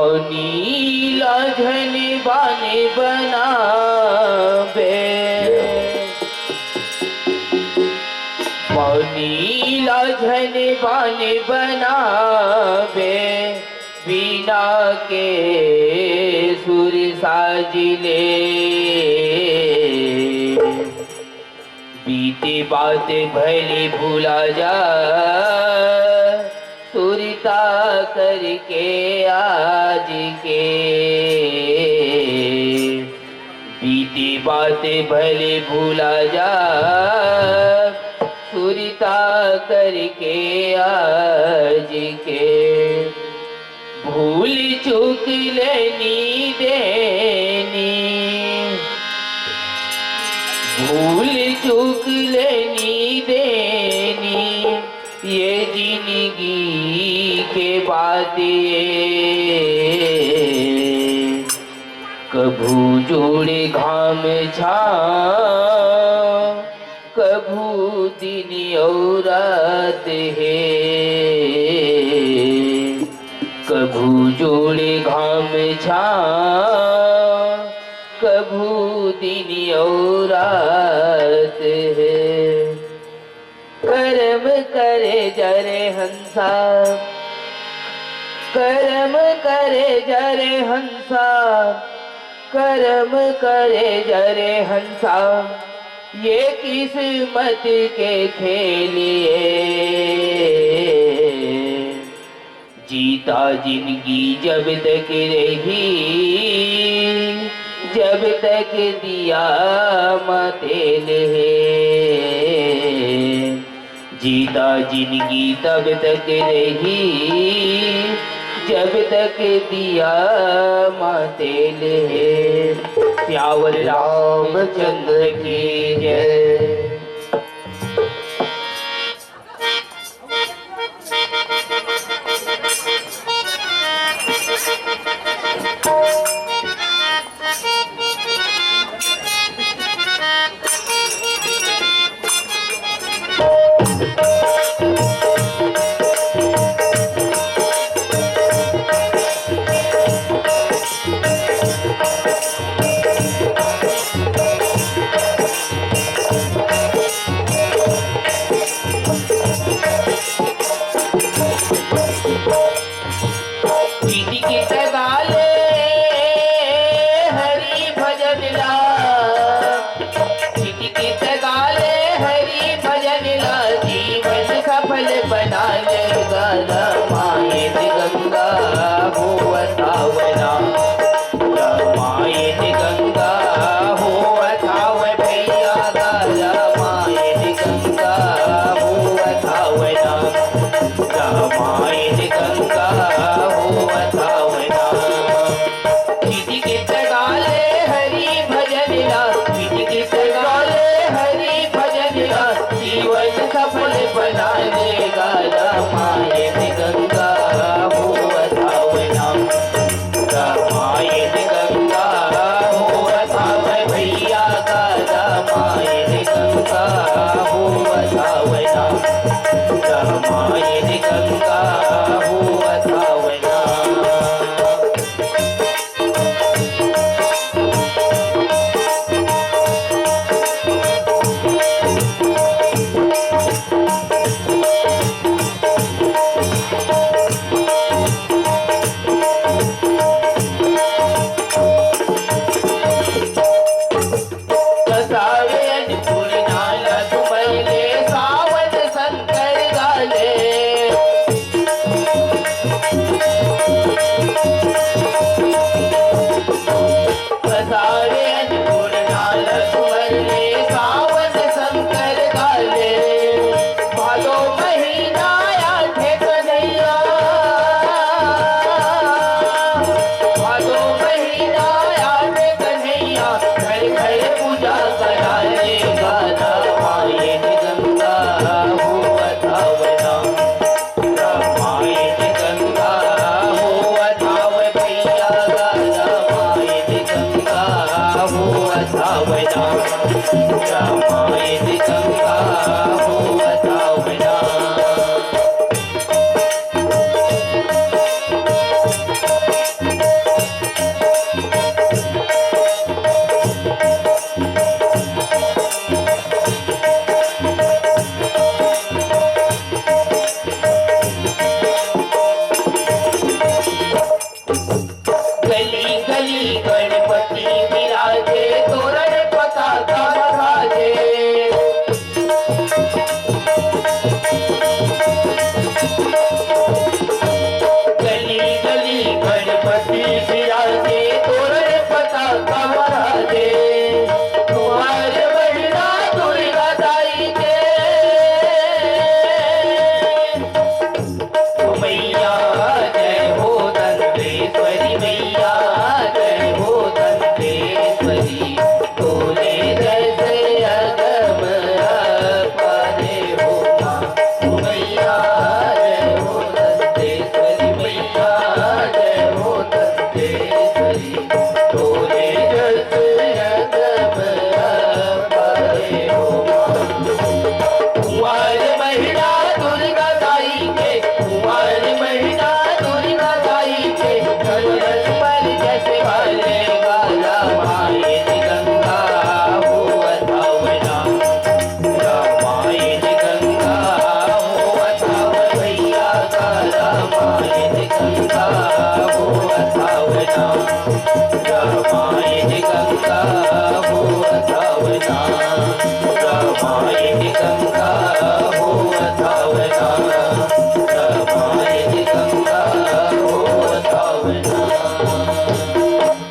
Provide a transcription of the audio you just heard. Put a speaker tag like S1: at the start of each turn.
S1: नीला झने बाने बनावे नीला झने बाने बनावे बिना के सुर साजिले बीते बात भले भूला जा सुरता करके आज के बीती बातें भले भूला जा सुरता करके आज के भूल चूक लेनी देनी भूल चूक लेनी देनी ये जिंदगी के बातें कभू जोड़े घाम छा कभू दिन और रात है कभू जोड़े घाम छा कभू दिन और रात है कर्म करे जरे हंसा कर्म करे जरे हंसा कर्म करे जरे हंसा ये किस्मत के खेलिए जीता जिंदगी जब तक रही जब तक दिया मतेल है जीता जिंदगी तब तक रही जब तक दिया मतेल है प्यावर रामचंद्र की जय। अथावना रामायण गंगा हो अथावना रामायण गंगा हो अथावना रामायण गंगा